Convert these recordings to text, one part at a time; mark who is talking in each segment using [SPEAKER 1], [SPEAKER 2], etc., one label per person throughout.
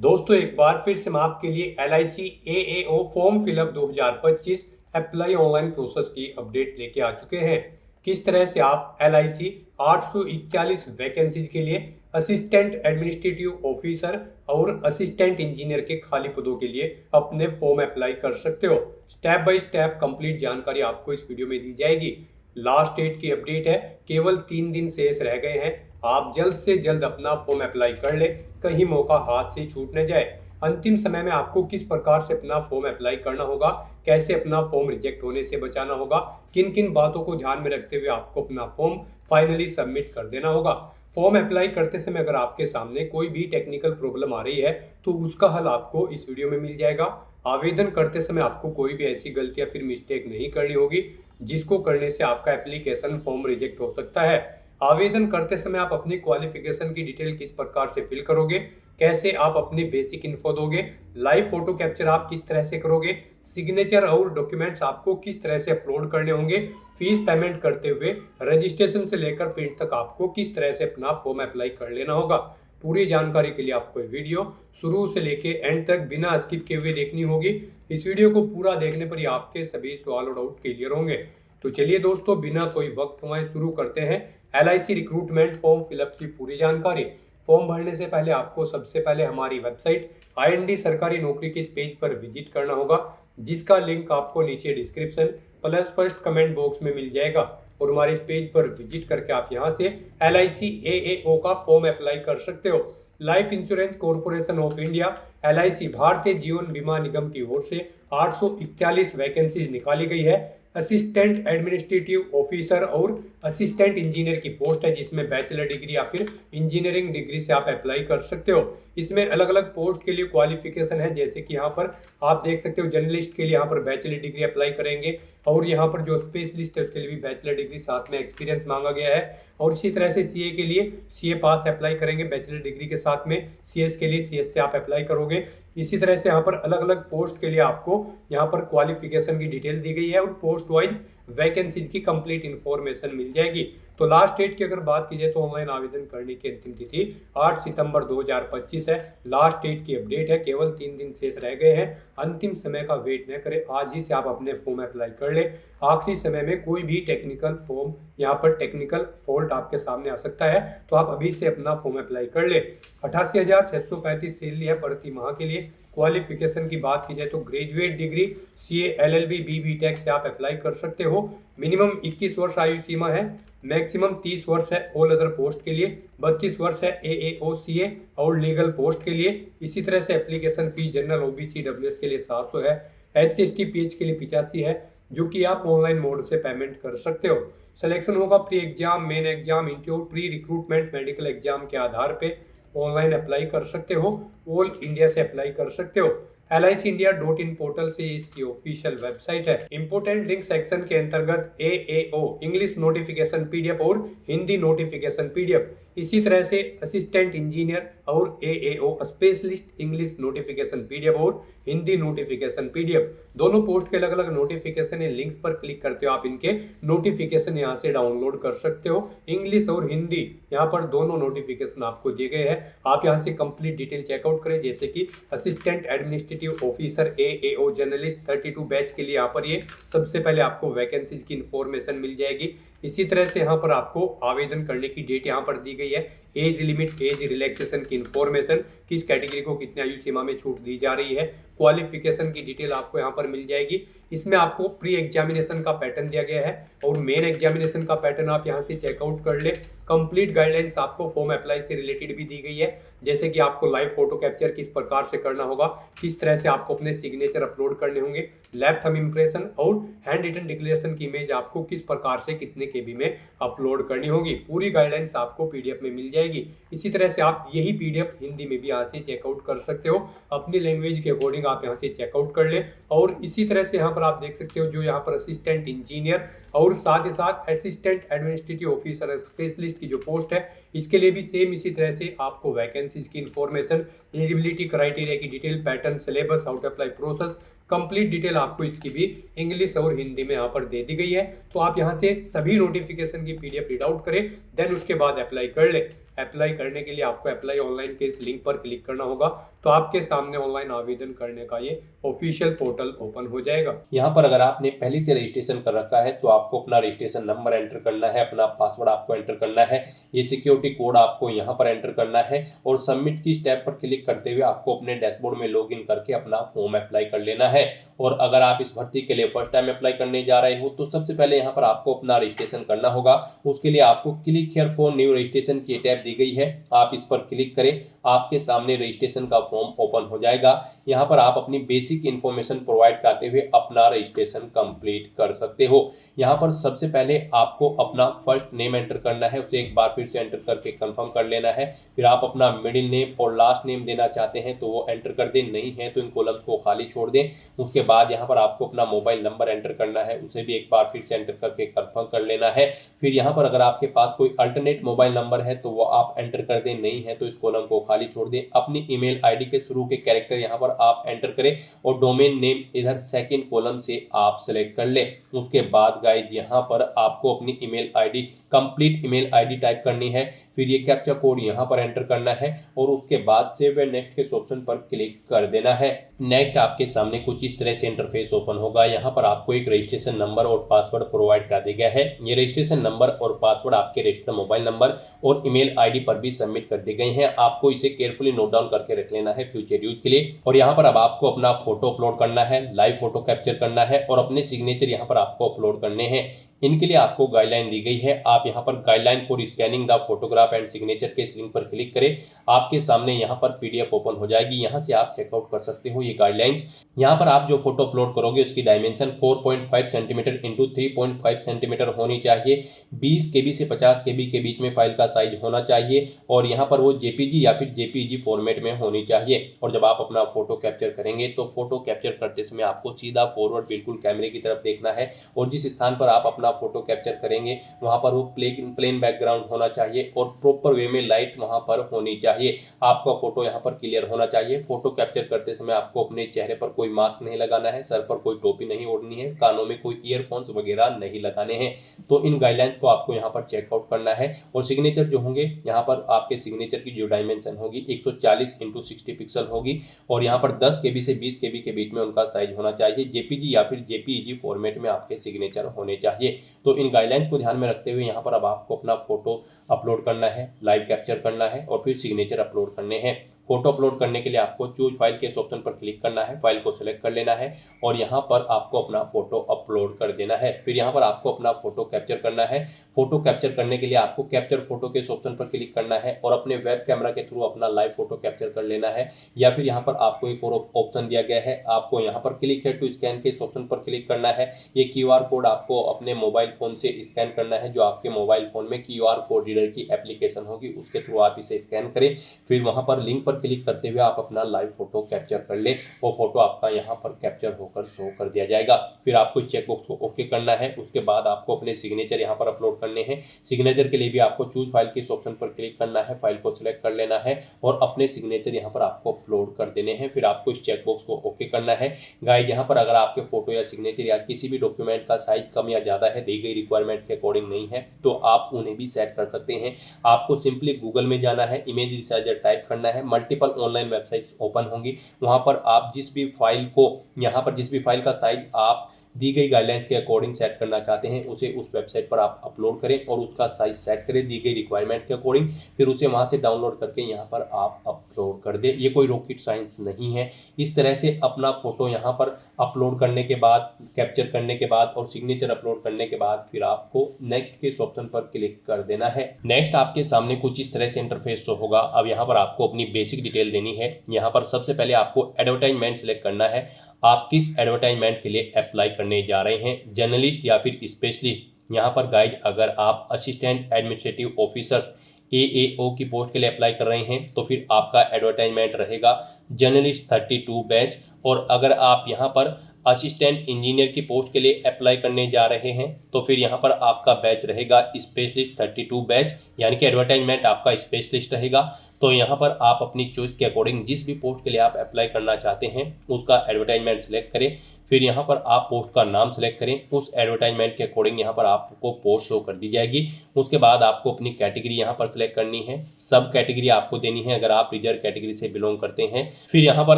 [SPEAKER 1] दोस्तों एक बार फिर से मैं आपके लिए LIC AAO form fill up 2025 apply online process की अपडेट लेके आ चुके हैं। किस तरह से आप LIC 841 वैकेंसीज के लिए असिस्टेंट एडमिनिस्ट्रेटिव ऑफिसर और असिस्टेंट इंजीनियर के खाली पदों के लिए अपने फॉर्म अप्लाई कर सकते हो। स्टेप बाय स्टेप कंप्लीट जानकारी आपको इस वीडियो में दी जाएगी। लास्ट डेट की अपडेट है, केवल 3 दिन शेष रह गए हैं। आप जल्द से जल्द अपना फॉर्म अप्लाई कर ले, कहीं मौका हाथ से छूट न जाए। अंतिम समय में आपको किस प्रकार से अपना फॉर्म अप्लाई करना होगा, कैसे अपना फॉर्म रिजेक्ट होने से बचाना होगा, किन किन बातों को ध्यान में रखते हुए आपको अपना फॉर्म फाइनली सबमिट कर देना होगा। फॉर्म अप्लाई करते समय अगर आपके सामने कोई भी टेक्निकल प्रॉब्लम आ रही है तो उसका हल आपको इस वीडियो में मिल जाएगा। आवेदन करते समय आपको कोई भी ऐसी गलती या फिर मिस्टेक नहीं करनी होगी जिसको करने से आपका एप्लीकेशन फॉर्म रिजेक्ट हो सकता है। आवेदन करते समय आप अपनी क्वालिफिकेशन की डिटेल किस प्रकार से फिल करोगे, कैसे आप अपनी बेसिक इन्फो दोगे, लाइव फोटो कैप्चर आप किस तरह से करोगे, सिग्नेचर और डॉक्यूमेंट्स आपको किस तरह से अपलोड करने होंगे, फीस पेमेंट करते हुए रजिस्ट्रेशन से लेकर प्रिंट तक आपको किस तरह से अपना फॉर्म अप्लाई कर लेना होगा। पूरी जानकारी के लिए आपको वीडियो शुरू से लेके एंड तक बिना स्किप किए हुए देखनी होगी। इस वीडियो को पूरा देखने पर ही आपके सभी सवाल और डाउट क्लियर होंगे। तो चलिए दोस्तों, बिना कोई वक्त गंवाए शुरू करते हैं LIC रिक्रूटमेंट फॉर्म फिलअप की पूरी जानकारी। फॉर्म भरने से पहले आपको सबसे पहले हमारी वेबसाइट IND सरकारी नौकरी के इस पेज पर विजिट करना होगा, जिसका लिंक आपको नीचे description plus first comment box में मिल जाएगा। और हमारे इस पेज पर विजिट करके आप यहां से LIC AAO का फॉर्म अप्लाई कर सकते हो। Life insurance corporation of India LIC Bharatiya Jeevan बीमा निगम की ओर से 841 वैकेंसीज निकाली गई है। असिस्टेंट एडमिनिस्ट्रेटिव ऑफिसर और असिस्टेंट इंजीनियर की पोस्ट है, जिसमें बैचलर डिग्री या फिर इंजीनियरिंग डिग्री से आप अप्लाई कर सकते हो। इसमें अलग अलग पोस्ट के लिए क्वालिफिकेशन है, जैसे कि यहाँ पर आप देख सकते हो जर्नलिस्ट के लिए यहाँ पर बैचलर डिग्री अप्लाई करेंगे, और यहाँ पर जो स्पेशलिस्ट है उसके लिए भी बैचलर डिग्री साथ में एक्सपीरियंस मांगा गया है। और इसी तरह से CA के लिए CA पास अप्लाई करेंगे बैचलर डिग्री के साथ में, CS के लिए CS से आप अप्लाई करोगे। इसी तरह से यहाँ पर अलग अलग पोस्ट के लिए आपको यहाँ पर क्वालिफिकेशन की डिटेल दी गई है और पोस्ट वाइज वैकेंसीज की कंप्लीट इंफॉर्मेशन मिल जाएगी। तो लास्ट डेट की अगर बात की जाए तो ऑनलाइन आवेदन करने की अंतिम तिथि 8 सितंबर 2025 है। लास्ट डेट की अपडेट है, केवल 3 दिन शेष रह गए हैं। अंतिम समय का वेट न करें, आज ही से आप अपने फॉर्म अप्लाई कर ले। आखिरी समय में कोई भी टेक्निकल फॉर्म यहाँ पर टेक्निकल फॉल्ट आपके सामने आ सकता है, तो आप अभी से अपना फॉर्म अप्लाई कर ले। 88,635 सैलरी है प्रति माह के लिए। क्वालिफिकेशन की बात की जाए तो graduate degree CA LLB BTech से आप अप्लाई कर सकते हो। मिनिमम 21 वर्ष आयु सीमा है, मैक्सिमम 30 वर्ष है ऑल अदर पोस्ट के लिए, 32 वर्ष है AAO CA और लीगल पोस्ट के लिए। इसी तरह से application fees general OBC WS के लिए 700 है, SC ST PH के लिए 85 है, जो कि आप ऑनलाइन मोड से पेमेंट कर सकते हो। सिलेक्शन होगा pre exam, main exam, interview, pre recruitment medical exam के आधार पे। ऑनलाइन अप्लाई कर सकते हो, ऑल इंडिया से अप्लाई कर सकते हो। LICindia.in पोर्टल से इसकी ऑफिशियल वेबसाइट है। इंपोर्टेंट लिंक सेक्शन के अंतर्गत AAO इंग्लिश नोटिफिकेशन PDF और हिंदी नोटिफिकेशन PDF। इसी तरह से असिस्टेंट इंजीनियर और AAO specialist English notification PDF और हिंदी नोटिफिकेशन PDF। दोनों पोस्ट के अलग अलग नोटिफिकेशन है, लिंक्स पर क्लिक करते हो आप इनके नोटिफिकेशन यहाँ से डाउनलोड कर सकते हो। इंग्लिश और हिंदी यहाँ पर दोनों नोटिफिकेशन आपको दिए गए हैं। आप यहाँ से कंप्लीट डिटेल चेकआउट करें, जैसे कि assistant administrative officer AAO journalist 32 batch के लिए यहाँ पर ये सबसे पहले आपको वैकेंसीज की इंफॉर्मेशन मिल जाएगी। इसी तरह से यहाँ पर आपको आवेदन करने की डेट यहाँ पर दी गई है, एज लिमिट, एज रिलैक्सेशन की इंफॉर्मेशन, किस कैटेगरी को कितने आयु सीमा में छूट दी जा रही है, क्वालिफिकेशन की डिटेल आपको यहाँ पर मिल जाएगी। इसमें आपको प्री एग्जामिनेशन का पैटर्न दिया गया है और मेन एग्जामिनेशन का पैटर्न आप यहाँ से चेकआउट कर ले। कंप्लीट गाइडलाइंस आपको फॉर्म अप्लाई से रिलेटेड भी दी गई है, जैसे कि आपको लाइव फोटो कैप्चर किस प्रकार से करना होगा, किस तरह से आपको अपने सिग्नेचर अपलोड करने होंगे, लेफ्ट थंब इंप्रेशन और हैंड रिटन डिक्लेरेशन की इमेज आपको किस प्रकार से कितने KB में अपलोड करनी होगी। पूरी गाइडलाइंस आपको PDF में मिल जाएगी। इसी तरह से आप यही PDF हिंदी में भी यहाँ से चेकआउट कर सकते हो, अपनी लैंग्वेज के अकॉर्डिंग आप यहाँ से चेकआउट कर ले। और इसी तरह से यहाँ पर आप देख सकते हो जो यहाँ पर असिस्टेंट इंजीनियर और साथ ही साथ असिस्टेंट एडमिनिस्ट्रेटिव ऑफिसर स्पेशलिस्ट की जो पोस्ट है, इसके लिए भी सेम इसी तरह से आपको वैकेंसीज की इंफॉर्मेशन, एलिजिबिलिटी क्राइटेरिया की detail, pattern, syllabus, how to apply process, complete detail आपको इसकी भी इंग्लिश और हिंदी में यहाँ पर दे दी गई है। तो आप यहाँ से सभी नोटिफिकेशन की PDF रीड आउट करें, देन उसके बाद अप्लाई कर ले। अप्लाई करने के लिए आपको अप्लाई ऑनलाइन के इस लिंक पर क्लिक करना होगा। तो आपके सामने ऑनलाइन आवेदन करने का ये ऑफिशियल पोर्टल ओपन हो जाएगा।
[SPEAKER 2] यहाँ पर अगर आपने पहले से रजिस्ट्रेशन कर रखा है तो आपको अपना रजिस्ट्रेशन नंबर एंटर करना है, अपना पासवर्ड आपको एंटर करना है, ये सिक्योरिटी कोड आपको यहाँ पर एंटर करना है और सबमिट की स्टेप पर क्लिक करते हुए आपको अपने डैशबोर्ड में लॉगिन करके अपना फॉर्म अप्लाई कर लेना है। और अगर आप इस भर्ती के लिए फर्स्ट टाइम अप्लाई करने जा रहे हो तो सबसे पहले यहाँ पर आपको अपना रजिस्ट्रेशन करना होगा। उसके लिए आपको click here for new registration की टैब दी गई है, आप इस पर क्लिक करें, आपके सामने रजिस्ट्रेशन का फॉर्म ओपन हो जाएगा। यहाँ पर आप अपनी बेसिक इन्फॉर्मेशन प्रोवाइड कराते हुए अपना रजिस्ट्रेशन कंप्लीट कर सकते हो। यहाँ पर सबसे पहले आपको अपना फर्स्ट नेम एंटर करना है, उसे एक बार फिर से एंटर करके कंफर्म कर लेना है। फिर आप अपना मिडिल नेम और लास्ट नेम देना चाहते हैं तो वो एंटर कर दें, नहीं है तो इन कॉलम्स को खाली छोड़ दें। उसके बाद यहाँ पर आपको अपना मोबाइल नंबर एंटर करना है, उसे भी एक बार फिर से एंटर करके कंफर्म कर लेना है। फिर यहाँ पर अगर आपके पास कोई अल्टरनेट मोबाइल नंबर है तो वो आप एंटर कर दें, नहीं है तो इस कॉलम को खाली छोड़ दें। अपनी ईमेल आईडी के शुरू के कैरेक्टर यहाँ पर आप एंटर करें और डोमेन नेम इधर सेकंड कॉलम से आप सेलेक्ट कर लें। उसके बाद गाइज यहाँ पर आपको अपनी email ID, complete email ID type करनी है। फिर ये कैप्चा कोड यहाँ पर एंटर करना है और उसके बाद सेव एंड नेक्स्ट के ऑप्शन पर क्लिक कर देना है। नेक्स्ट आपके सामने कुछ इस तरह से इंटरफेस ओपन होगा। यहाँ पर आपको एक रजिस्ट्रेशन नंबर और पासवर्ड प्रोवाइड कर दिया गया है। ये रजिस्ट्रेशन नंबर और पासवर्ड आपके रजिस्टर्ड मोबाइल नंबर और ईमेल आईडी पर भी सबमिट कर दिए गए हैं। आपको इसे केयरफुली नोट डाउन करके रख लेना है फ्यूचर यूज के लिए। और यहाँ पर अब आपको अपना फोटो अपलोड करना है, लाइव फोटो कैप्चर करना है और अपने सिग्नेचर यहाँ पर आपको अपलोड करने हैं। इनके लिए आपको गाइडलाइन दी गई है, आप यहाँ पर guideline for scanning the photograph and signature के इस लिंक पर क्लिक करें। आपके सामने यहाँ पर पीडीएफ ओपन हो जाएगी, यहाँ से आप चेकआउट कर सकते हो ये गाइडलाइंस। यहाँ पर आप जो फोटो अपलोड करोगे उसकी डायमेंशन 4.5 सेंटीमीटर इंटू 3.5 सेंटीमीटर होनी चाहिए। 20 KB से 50 KB के बीच में फाइल का साइज होना चाहिए और यहाँ पर वो जेपीजी या फिर जेपीजी फॉर्मेट में होनी चाहिए। और जब आप अपना फोटो कैप्चर करेंगे तो फोटो कैप्चर करते समय आपको सीधा फॉरवर्ड बिल्कुल कैमरे की तरफ देखना है और जिस स्थान पर आप अपना फोटो कैप्चर करेंगे वहां पर वो प्लेन बैकग्राउंड होना चाहिए और प्रॉपर वे में लाइट वहां पर होनी चाहिए। आपका फोटो यहाँ पर क्लियर होना चाहिए। फोटो कैप्चर करते समय आपको अपने चेहरे पर कोई मास्क नहीं लगाना है, सर पर कोई टोपी नहीं ओढ़नी है, कानों में कोई ईयरफोन्स वगैरह नहीं लगाने हैं। तो इन गाइडलाइंस को आपको यहाँ पर चेकआउट करना है। और सिग्नेचर जो होंगे यहाँ पर आपके सिग्नेचर की जो डायमेंशन होगी 140 इंटू 60 पिक्सल होगी और यहाँ पर 10 KB से 20 KB के बीच में उनका साइज होना चाहिए। जेपीजी या फिर जेपीईजी फॉर्मेट में आपके सिग्नेचर होने चाहिए। तो इन गाइडलाइंस को ध्यान में रखते हुए यहाँ पर अब आपको अपना फोटो अपलोड करना है, लाइव कैप्चर करना है और फिर सिग्नेचर अपलोड करने हैं। फोटो अपलोड करने के लिए आपको चूज फाइल के इस ऑप्शन पर क्लिक करना है, फाइल को सिलेक्ट कर लेना है और यहाँ पर आपको अपना फोटो अपलोड कर देना है। फिर यहाँ पर आपको अपना फोटो कैप्चर करना है। फोटो कैप्चर करने के लिए आपको कैप्चर फोटो के इस ऑप्शन पर क्लिक करना है और अपने वेब कैमरा के थ्रू अपना लाइव फोटो कैप्चर कर लेना है। या फिर यहाँ पर आपको एक और ऑप्शन दिया गया है, आपको यहाँ पर क्लिक है टू स्कैन के इस ऑप्शन पर क्लिक करना है। ये QR कोड आपको अपने मोबाइल फोन से स्कैन करना है, जो आपके मोबाइल फोन में QR कोड रीडर की एप्लीकेशन होगी उसके थ्रू आप इसे स्कैन करें। फिर वहाँ पर लिंक पर क्लिक करते हुए आप अपना लाइव फोटो कैप्चर कर ले। वो फोटो आपका यहाँ पर कैप्चर होकर शो कर दिया जाएगा। फिर आपको चेकबॉक्स को ओके करना है। उसके बाद आपको अपने सिग्नेचर यहाँ पर अपलोड करने हैं। सिग्नेचर के लिए भी आपको चूज फाइल के इस ऑप्शन पर क्लिक करना है, फाइल को सिलेक्ट कर लेना है और अपने सिग्नेचर यहाँ पर आपको अपलोड कर देने हैं। फिर आपको इस चेकबॉक्स को ओके करना है। गाइस यहाँ पर अगर आपके फोटो या सिग्नेचर या किसी भी डॉक्यूमेंट का साइज कम या ज़्यादा है, दी गई रिक्वायरमेंट के अकॉर्डिंग नहीं है, तो आप उन्हें भी सेट कर सकते हैं। आपको सिंपली गूगल में जाना है, इमेज रिसाइजर टाइप करना है, मल्टीपल ऑनलाइन वेबसाइट्स ओपन होंगी, वहां पर आप जिस भी फाइल को यहाँ पर जिस भी फाइल का साइज आप दी गई गाइडलाइंस के अकॉर्डिंग सेट करना चाहते हैं उसे उस वेबसाइट पर आप अपलोड करें और उसका साइज सेट करें दी गई रिक्वायरमेंट के अकॉर्डिंग। फिर उसे वहां से डाउनलोड करके यहाँ पर आप अपलोड कर दें। ये कोई रॉकेट साइंस नहीं है। इस तरह से अपना फोटो यहाँ पर अपलोड करने के बाद, कैप्चर करने के बाद और सिग्नेचर अपलोड करने के बाद फिर आपको नेक्स्ट के ऑप्शन पर क्लिक कर देना है। नेक्स्ट आपके सामने कुछ इस तरह से इंटरफेस शो होगा। अब यहाँ पर आपको अपनी बेसिक डिटेल देनी है। यहाँ पर सबसे पहले आपको एडवर्टाइजमेंट सिलेक्ट करना है। आप किस एडवर्टाइजमेंट के लिए अप्लाई करने जा रहे हैं, जर्नलिस्ट या फिर स्पेशलिस्ट। यहाँ पर गाइड अगर आप असिस्टेंट एडमिनिस्ट्रेटिव ऑफिसर्स AAO की पोस्ट के लिए अप्लाई कर रहे हैं तो फिर आपका एडवर्टाइजमेंट रहेगा जर्नलिस्ट 32 बैच। और अगर आप यहाँ पर असिस्टेंट इंजीनियर की पोस्ट के लिए अप्लाई करने जा रहे हैं तो फिर यहाँ पर आपका बैच रहेगा स्पेशलिस्ट 32 बैच, यानी कि एडवर्टाइजमेंट आपका स्पेशलिस्ट रहेगा। तो यहाँ पर आप अपनी चॉइस के अकॉर्डिंग जिस भी पोस्ट के लिए आप अप्लाई करना चाहते हैं उसका एडवर्टाइजमेंट सिलेक्ट करें। फिर यहाँ पर आप पोस्ट का नाम सेलेक्ट करें, उस एडवर्टाइजमेंट के अकॉर्डिंग यहाँ पर आपको पोस्ट शो कर दी जाएगी। उसके बाद आपको अपनी कैटेगरी यहाँ पर सिलेक्ट करनी है, सब कैटेगरी आपको देनी है अगर आप रिजर्व कैटेगरी से बिलोंग करते हैं। फिर यहाँ पर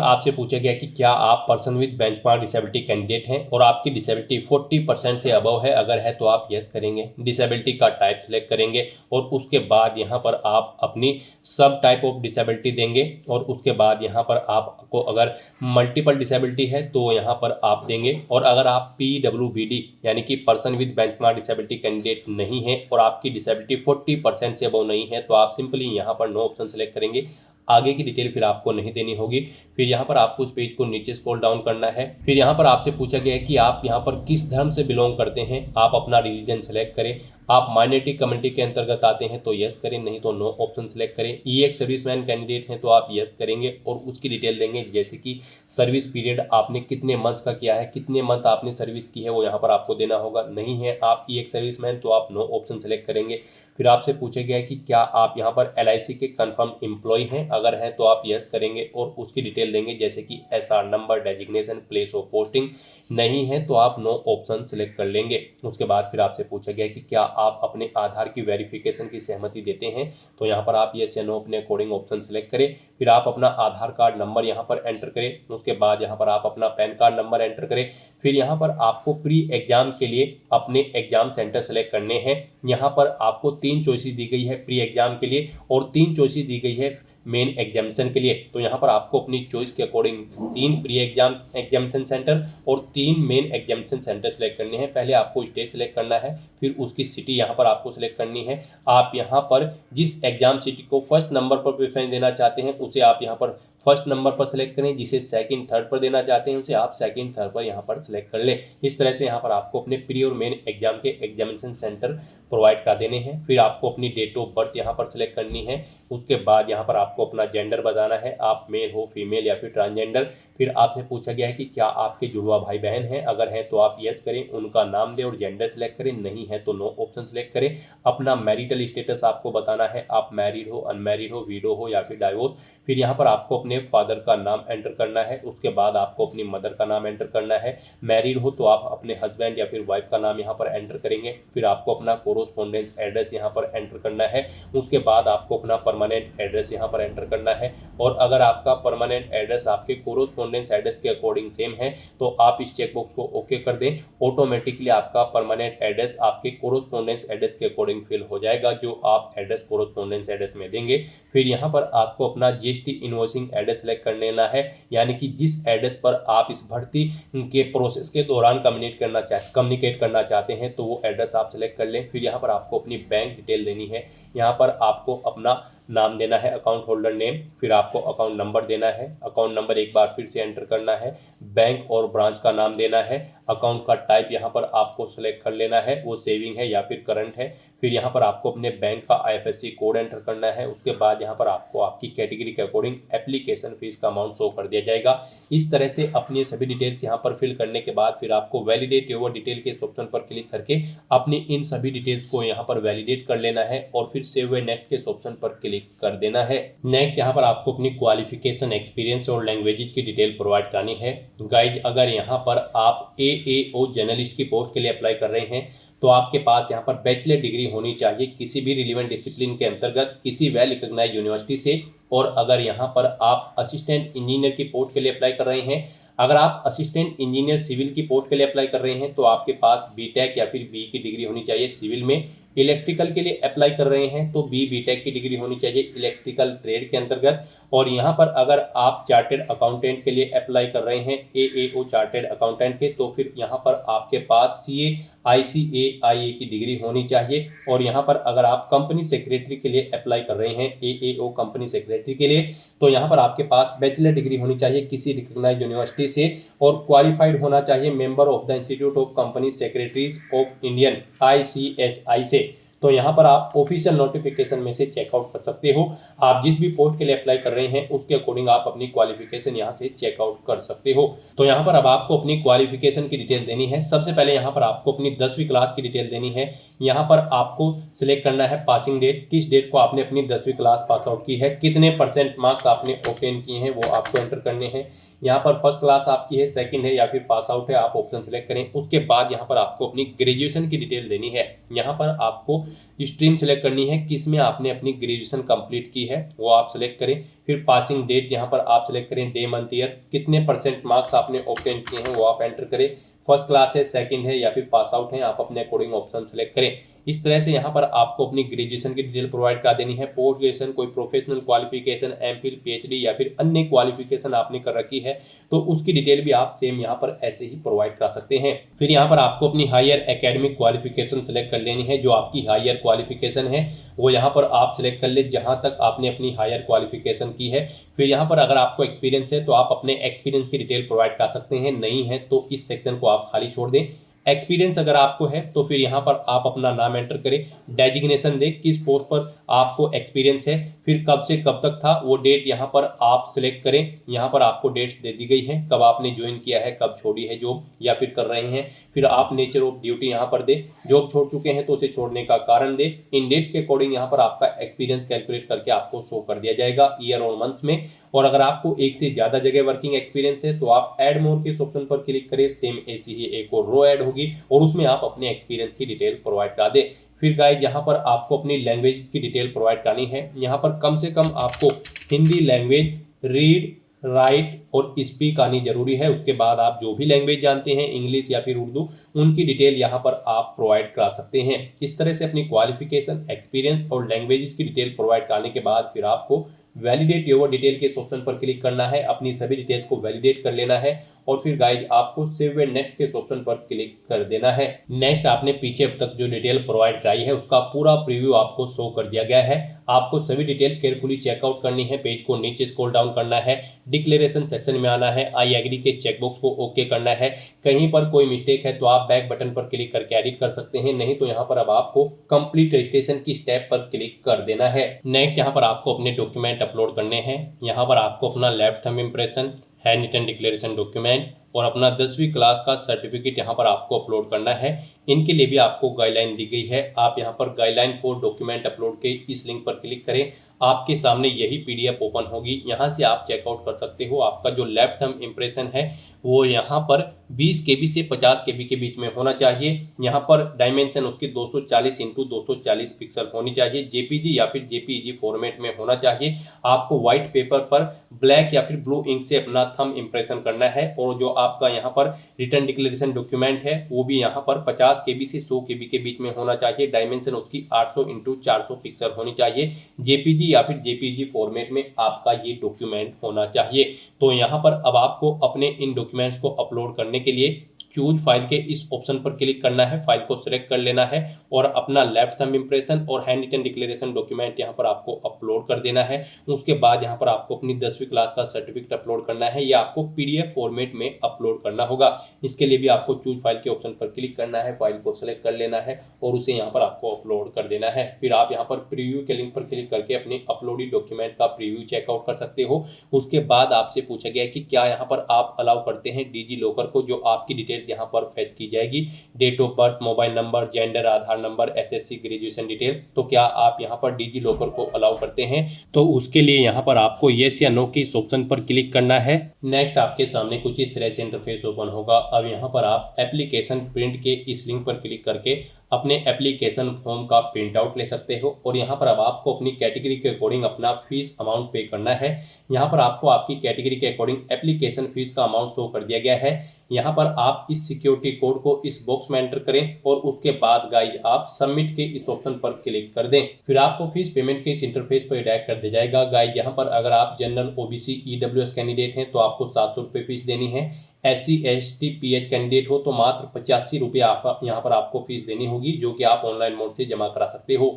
[SPEAKER 2] आपसे पूछा गया कि क्या आप person with benchmark disability candidate हैं और आपकी डिसेबिलिटी 40% से अबव है, अगर है तो आप यस करेंगे। डिसेबिलिटी का टाइप सिलेक्ट करेंगे और उसके बाद यहाँ पर आप अपनी सब टाइप ऑफ डिसेबिलिटी देंगे और उसके बाद यहाँ पर आपको अगर मल्टीपल डिसेबिलिटी है तो यहाँ पर आप देंगे, और अगर आप PWBD यानी कि person with benchmark disability candidate नहीं है और आपकी डिसेबिलिटी 40% से अबव नहीं है तो आप सिंपली यहाँ पर नो ऑप्शन सेलेक्ट करेंगे। आगे की डिटेल फिर आपको नहीं देनी होगी। फिर यहाँ पर आपको उस पेज को नीचे स्क्रॉल डाउन करना है। फिर यहाँ पर आपसे पूछा गया है कि आप यहाँ पर किस धर्म से बिलोंग करते हैं, आप अपना रिलीजन सेलेक्ट करें। आप माइनॉरिटी कम्युनिटी के अंतर्गत आते हैं तो यस करें, नहीं तो नो ऑप्शन सेलेक्ट करें। ये एक सर्विसमैन कैंडिडेट हैं तो आप यस करेंगे और उसकी डिटेल देंगे, जैसे कि सर्विस पीरियड आपने कितने मंथ्स का किया है, कितने मंथ आपने सर्विस की है वो यहाँ पर आपको देना होगा। नहीं है आप एक सर्विसमैन तो आप नो ऑप्शन सेलेक्ट करेंगे। फिर आपसे पूछा गया है कि क्या आप यहाँ पर LIC के कंफर्म एम्प्लॉय हैं, अगर हैं तो आप यस करेंगे और उसकी डिटेल देंगे, जैसे कि SR number, designation, place of posting. नहीं है तो आप नो ऑप्शन सेलेक्ट कर लेंगे। उसके बाद फिर आपसे पूछा गया है कि क्या आप अपने आधार की वेरिफिकेशन की सहमति देते हैं, तो यहाँ पर आप यस या नो अपने अकॉर्डिंग ऑप्शन सेलेक्ट करें। फिर आप अपना आधार कार्ड नंबर यहाँ पर एंटर करें। उसके बाद यहाँ पर आप अपना पैन कार्ड नंबर एंटर करें। फिर यहाँ पर आपको प्री एग्जाम के लिए अपने एग्जाम सेंटर सेलेक्ट करने हैं। यहाँ पर आपको 3 चॉइसेस दी गई है प्री एग्जाम के लिए और 3 चॉइसेस दी गई है मेन एग्जामिनेशन के लिए। तो यहाँ पर आपको अपनी चॉइस के अकॉर्डिंग 3 प्री एग्जामिनेशन सेंटर और 3 मेन एग्जामिनेशन सेंटर सेलेक्ट करने हैं। पहले आपको स्टेट सेलेक्ट करना है, फिर उसकी सिटी यहाँ पर आपको सेलेक्ट करनी है। आप यहाँ पर जिस एग्जाम सिटी को फर्स्ट नंबर पर प्रेफरेंस देना चाहते हैं उसे आप यहाँ पर फर्स्ट नंबर पर सेलेक्ट करें, जिसे सेकंड थर्ड पर देना चाहते हैं उसे आप सेकंड थर्ड पर यहाँ पर सेलेक्ट कर लें। इस तरह से यहाँ पर आपको अपने प्री और मेन एग्जाम के एग्जामिनेशन सेंटर प्रोवाइड कर देने हैं। फिर आपको अपनी डेट ऑफ बर्थ यहाँ पर सेलेक्ट करनी है। उसके बाद यहाँ पर आपको अपना जेंडर बताना है, आप मेल हो, फीमेल या फिर ट्रांसजेंडर। फिर आपसे पूछा गया है कि क्या आपके जुड़वा भाई बहन हैं, अगर हैं तो आप यस करें, उनका नाम दें और जेंडर सेलेक्ट करें। नहीं है तो नो ऑप्शन सेलेक्ट करें। अपना मैरिटल स्टेटस आपको बताना है, आप मैरिड हो, अनमैरिड हो, विडो हो या फिर डाइवोर्स। फिर यहाँ पर आपको अपने फादर का नाम एंटर करना है। उसके बाद आपको अपनी मदर का नाम एंटर करना है। मैरिड हो तो आप अपने हस्बैंड या फिर वाइफ का नाम यहाँ पर एंटर करेंगे। फिर आपको अपना कोरोस्पोंडेंस एड्रेस यहाँ पर एंटर करना है। उसके बाद आपको अपना परमानेंट एड्रेस यहाँ पर एंटर करना है। और अगर आपका परमानेंट एड्रेस आपके कोरोस्पोंडेंस एड्रेस के अकॉर्डिंग सेम है तो आप इस चेकबॉक्स को ओके कर दें। ऑटोमेटिकली आपका परमानेंट एड्रेस आपके कोरोस्पोंडेंस एड्रेस के अकॉर्डिंग फिल हो जाएगा, जो आप एड्रेस कोरोस्पोंडेंस एड्रेस में देंगे। फिर यहाँ पर आपको अपना GST इनवॉइसिंग एड्रेस सेलेक्ट कर लेना है, यानी कि जिस एड्रेस पर आप इस भर्ती के प्रोसेस के दौरान कम्युनिकेट करना चाहते हैं तो वो एड्रेस आप सेलेक्ट कर लें। फिर यहाँ पर आपको अपनी बैंक डिटेल देनी है। यहाँ पर आपको अपना नाम देना है, अकाउंट होल्डर नेम, फिर आपको अकाउंट नंबर देना है। अकाउंट नंबर एक बार फिर से एंटर करना है। बैंक और ब्रांच का नाम देना है। अकाउंट का टाइप यहाँ पर आपको सेलेक्ट कर लेना है, वो सेविंग है या फिर करंट है। फिर यहाँ पर आपको अपने बैंक का IFSC कोड एंटर करना है। उसके बाद यहाँ पर आपको आपकी कैटेगरी के अकॉर्डिंग एप्लीकेशन फीस का अमाउंट शो कर दिया जाएगा। इस तरह से अपनी सभी डिटेल्स यहाँ पर फिल करने के बाद फिर आपको वैलिडेट योर डिटेल के इस ऑप्शन पर क्लिक करके अपनी इन सभी डिटेल्स को यहाँ पर वैलिडेट कर लेना है और फिर सेव एंड नेक्स्ट के इस ऑप्शन पर क्लिक कर देना है। नेक्स्ट यहाँ पर आपको अपनी क्वालिफिकेशन, एक्सपीरियंस और लैंग्वेजेस की डिटेल प्रोवाइड करनी है। गाइज, अगर यहाँ पर आप AAO जर्नलिस्ट की पोस्ट के लिए अप्लाई कर रहे हैं तो आपके पास यहाँ पर बैचलर डिग्री होनी चाहिए किसी भी रिलेवेंट डिसिप्लिन के अंतर्गत किसी वेल रिकॉग्नाइज्ड यूनिवर्सिटी से। और अगर यहाँ पर आप असिस्टेंट इंजीनियर की पोस्ट के लिए अप्लाई कर रहे हैं, अगर आप असिस्टेंट इंजीनियर सिविल की पोस्ट के लिए अप्लाई कर रहे हैं तो आपके पास BTech या फिर BE की डिग्री होनी चाहिए सिविल में। इलेक्ट्रिकल के लिए अप्लाई कर रहे हैं तो BTech की डिग्री होनी चाहिए इलेक्ट्रिकल ट्रेड के अंतर्गत। और यहाँ पर अगर आप चार्टेड अकाउंटेंट के लिए अप्लाई कर रहे हैं, AAO चार्टेड अकाउंटेंट के, तो फिर यहाँ पर आपके पास CA ICAIA की डिग्री होनी चाहिए। और यहाँ पर अगर आप कंपनी सेक्रेटरी के लिए अप्लाई कर रहे हैं, AAO कंपनी सेक्रेटरी के लिए, तो यहाँ पर आपके पास बैचलर डिग्री होनी चाहिए किसी रिकॉग्नाइज्ड यूनिवर्सिटी से और क्वालिफाइड होना चाहिए member of the institute of company secretaries of Indian ICSI से। तो यहाँ पर आप ऑफिशियल नोटिफिकेशन में से चेकआउट कर सकते हो। आप जिस भी पोस्ट के लिए अप्लाई कर रहे हैं उसके अकॉर्डिंग आप अपनी क्वालिफिकेशन यहाँ से चेकआउट कर सकते हो। तो यहाँ पर अब आपको अपनी क्वालिफिकेशन की डिटेल देनी है। सबसे पहले यहाँ पर आपको अपनी 10वीं क्लास की डिटेल देनी है। यहाँ पर आपको सिलेक्ट करना है पासिंग डेट, किस डेट को आपने अपनी 10वीं क्लास पास आउट की है, कितने % मार्क्स आपने ऑब्टेन किए हैं वो आपको एंटर करने हैं। यहाँ पर फर्स्ट क्लास आपकी है, सेकंड है या फिर पास आउट है, आप ऑप्शन सेलेक्ट करें। उसके बाद यहाँ पर आपको अपनी ग्रेजुएशन की डिटेल देनी है। यहाँ पर आपको स्ट्रीम सेलेक्ट करनी है, किस में आपने अपनी ग्रेजुएशन कंप्लीट की है वो आप सेलेक्ट करें। फिर पासिंग डेट यहाँ पर आप सेलेक्ट करें, डे मंथ ईयर, कितने % मार्क्स आपने ऑब्टेन किए हैं वो आप एंटर करें। फर्स्ट क्लास है, सेकंड है या फिर पास आउट है, आप अपने अकॉर्डिंग ऑप्शन सेलेक्ट करें। इस तरह से यहाँ पर आपको अपनी ग्रेजुएशन की डिटेल प्रोवाइड करा देनी है। पोस्ट ग्रेजुएशन, कोई प्रोफेशनल क्वालिफिकेशन, एमफिल, पीएचडी या फिर अन्य क्वालिफिकेशन आपने कर रखी है तो उसकी डिटेल भी आप सेम यहाँ पर ऐसे ही प्रोवाइड करा सकते हैं। फिर यहाँ पर आपको अपनी हायर एकेडमिक क्वालिफिकेशन सेलेक्ट कर लेनी है। जो आपकी हायर क्वालिफिकेशन है वो यहाँ पर आप सिलेक्ट कर ले जहाँ तक आपने अपनी हायर क्वालिफिकेशन की है। फिर यहाँ पर अगर आपको एक्सपीरियंस है तो आप अपने एक्सपीरियंस की डिटेल प्रोवाइड कर सकते हैं, नहीं है तो इस सेक्शन को आप खाली छोड़ दें। एक्सपीरियंस अगर आपको है तो फिर यहाँ पर आप अपना नाम एंटर करें, डेजिग्नेशन दें, किस पोस्ट पर आपको एक्सपीरियंस है, फिर कब से कब तक था वो डेट यहाँ पर आप सिलेक्ट करें। यहाँ पर आपको डेट्स दे दी गई हैं, कब आपने ज्वाइन किया है, कब छोड़ी है जॉब या फिर कर रहे हैं। फिर आप नेचर ऑफ ड्यूटी यहाँ पर दे, जॉब छोड़ चुके हैं तो उसे छोड़ने का कारण दे। इन डेट्स के अकॉर्डिंग यहाँ पर आपका एक्सपीरियंस कैलकुलेट करके आपको शो कर दिया जाएगा ईयर और मंथ में। और अगर आपको एक से ज़्यादा जगह वर्किंग एक्सपीरियंस है तो आप ऐड मोर के ऑप्शन पर क्लिक करें, सेम ऐसी ही एक और रो ऐड होगी और उसमें आप अपने एक्सपीरियंस की डिटेल प्रोवाइड करा दें। फिर गाइस यहाँ पर आपको अपनी लैंग्वेज की डिटेल प्रोवाइड करनी है। यहाँ पर कम से कम आपको हिंदी लैंग्वेज रीड, राइट और स्पीक आनी जरूरी है। उसके बाद आप जो भी लैंग्वेज जानते हैं, इंग्लिश या फिर उर्दू, उनकी डिटेल यहाँ पर आप प्रोवाइड करा सकते हैं। इस तरह से अपनी क्वालिफिकेशन, एक्सपीरियंस और लैंग्वेजेस की डिटेल प्रोवाइड कराने के बाद फिर आपको वैलिडेट योर डिटेल के इस ऑप्शन पर क्लिक करना है, अपनी सभी डिटेल्स को वैलिडेट कर लेना है और फिर गाइज आपको सेव एंड नेक्स्ट के ऑप्शन पर क्लिक कर देना है। नेक्स्ट आपने पीछे अब तक जो डिटेल प्रोवाइड कराई है उसका पूरा प्रीव्यू आपको शो कर दिया गया है। आपको सभी डिटेल्स केयरफुली चेकआउट करनी है, पेज को नीचे स्क्रॉल डाउन करना है, डिक्लेरेशन सेक्शन में आना है, आई एग्री के चेकबॉक्स को ओके करना है। कहीं पर कोई मिस्टेक है तो आप बैक बटन पर क्लिक करके एडिट कर सकते हैं, नहीं तो यहाँ पर अब आपको कंप्लीट रजिस्ट्रेशन की स्टेप पर क्लिक कर देना है। नेक्स्ट यहाँ पर आपको अपने डॉक्यूमेंट अपलोड करने हैं। यहाँ पर आपको अपना left thumb impression, hand written declaration document और अपना 10वीं क्लास का सर्टिफिकेट यहाँ पर आपको अपलोड करना है। इनके लिए भी आपको गाइडलाइन दी गई है। आप यहाँ पर गाइडलाइन फॉर डॉक्यूमेंट अपलोड के इस लिंक पर क्लिक करें, आपके सामने यही PDF ओपन होगी, यहाँ से आप चेकआउट कर सकते हो। आपका जो लेफ्ट थंब इम्प्रेशन है वो यहाँ पर 20 KB से 50 KB के बीच में होना चाहिए। यहाँ पर डायमेंशन उसकी 240 × 240 पिक्सल होनी चाहिए। JPG या फिर JPEG फॉर्मेट में होना चाहिए। आपको व्हाइट पेपर पर ब्लैक या फिर ब्लू इंक से अपना थंब इम्प्रेशन करना है और जो आपका यहाँ पर रिटर्न डिक्लेरेशन डॉक्यूमेंट है वो भी यहाँ पर 50 KB से 100 KB के बीच में होना चाहिए। डायमेंशन उसकी 800 × 400 पिक्सल होनी चाहिए। JPG या फिर JPG फॉर्मेट में आपका ये डॉक्यूमेंट होना चाहिए। तो यहाँ पर अब आपको अपने इन डॉक्यूमेंट्स को अपलोड करने के लिए चूज फाइल के इस ऑप्शन पर क्लिक करना है, फाइल को सिलेक्ट कर लेना है और अपना लेफ्ट थंब इम्प्रेशन और हैंड रिटन डिक्लेरेशन डॉक्यूमेंट यहाँ पर आपको अपलोड कर देना है। उसके बाद यहाँ पर आपको अपनी 10वीं क्लास का सर्टिफिकेट अपलोड करना है, या आपको PDF फॉर्मेट में अपलोड करना होगा। इसके लिए भी आपको चूज फाइल के ऑप्शन पर क्लिक करना है, फाइल को सिलेक्ट कर लेना है और उसे यहाँ पर आपको अपलोड कर देना है। फिर आप यहाँ पर प्रीव्यू के लिंक पर क्लिक करके अपने अपलोडेड डॉक्यूमेंट का प्रीव्यू चेकआउट कर सकते हो। उसके बाद आपसे पूछा गया कि क्या यहाँ पर आप अलाउ करते हैं डिजी लॉकर को, जो आपकी डिटेल यहाँ पर फेच की जाएगी, date of birth, mobile number, gender, Aadhaar number, SSC, graduation detail. तो क्या आप यहाँ पर डिजी लॉकर को अलाउ करते हैं? तो उसके लिए यहाँ पर आपको येस या नो के इस ऑप्शन पर क्लिक करना है। नेक्स्ट आपके सामने कुछ इस तरह से इंटरफेस ओपन होगा। अब यहाँ पर आप एप्लीकेशन प्रिंट के इस लिंक पर क्लिक करके अपने एप्लीकेशन फॉर्म का प्रिंट आउट ले सकते हो और यहाँ पर अब आपको अपनी कैटेगरी के अकॉर्डिंग अपना फीस अमाउंट पे करना है। यहाँ पर आपको आपकी कैटेगरी के अकॉर्डिंग एप्लीकेशन फीस का अमाउंट शो कर दिया गया है। यहाँ पर आप इस सिक्योरिटी कोड को इस बॉक्स में एंटर करें और उसके बाद गाइस आप सबमिट के इस ऑप्शन पर क्लिक कर दें। फिर आपको फीस पेमेंट के इस इंटरफेस पर डायरेक्ट कर दिया जाएगा। गाइस यहाँ पर अगर आप जनरल, OBC, EWS कैंडिडेट हैं तो आपको 700 रुपये फीस देनी है। SC, ST, PH कैंडिडेट हो तो मात्र 85 रुपये यहाँ पर आपको फीस देनी होगी, जो कि आप ऑनलाइन मोड से जमा करा सकते हो।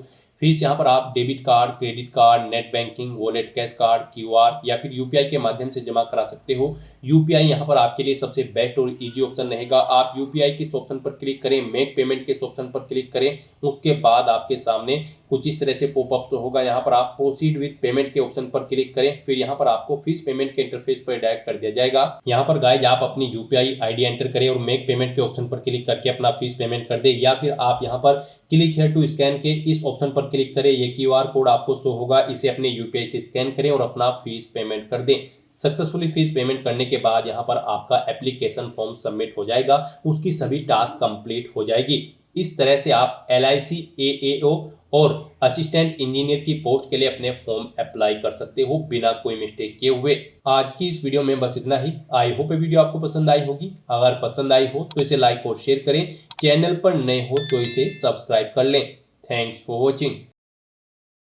[SPEAKER 2] फीस यहाँ पर आप debit card, credit card, net banking, wallet, cash card, QR या फिर यूपीआई के माध्यम से जमा करा सकते हो। यूपीआई यहाँ पर आपके लिए सबसे बेस्ट और इजी ऑप्शन रहेगा। आप यूपीआई के ऑप्शन पर क्लिक करें, मेक पेमेंट के ऑप्शन पर क्लिक करें, उसके बाद आपके सामने कुछ इस तरह से पॉपअप होगा। यहाँ पर आप प्रोसीड विद पेमेंट के ऑप्शन पर क्लिक करें, फिर यहाँ पर आपको फीस पेमेंट के इंटरफेस पर डायरेक्ट कर दिया जाएगा। यहाँ पर गाइज आप अपनी यूपीआई आईडी एंटर करें और मेक पेमेंट के ऑप्शन पर क्लिक करके अपना फीस पेमेंट कर दे, या फिर आप यहाँ पर क्लिक हियर टू स्कैन के इस ऑप्शन पर क्लिक करें। ये क्यूआर कोड आपको शो होगा, इसे अपने यूपीआई से स्कैन करें और अपना फीस पेमेंट कर दें। सक्सेसफुली फीस पेमेंट करने के बाद यहाँ पर आपका एप्लीकेशन फॉर्म सबमिट हो जाएगा, उसकी सभी टास्क कंप्लीट हो जाएगी। इस तरह से आप LIC AAO और असिस्टेंट इंजीनियर की पोस्ट के लिए अपने फॉर्म अप्लाई कर सकते हो बिना कोई मिस्टेक किए हुए। आज की इस वीडियो में बस इतना ही। आई होप ये वीडियो आपको पसंद आई होगी। अगर पसंद आई हो तो इसे लाइक और शेयर करें, चैनल पर नए हो तो इसे सब्सक्राइब कर लें। Thanks for watching.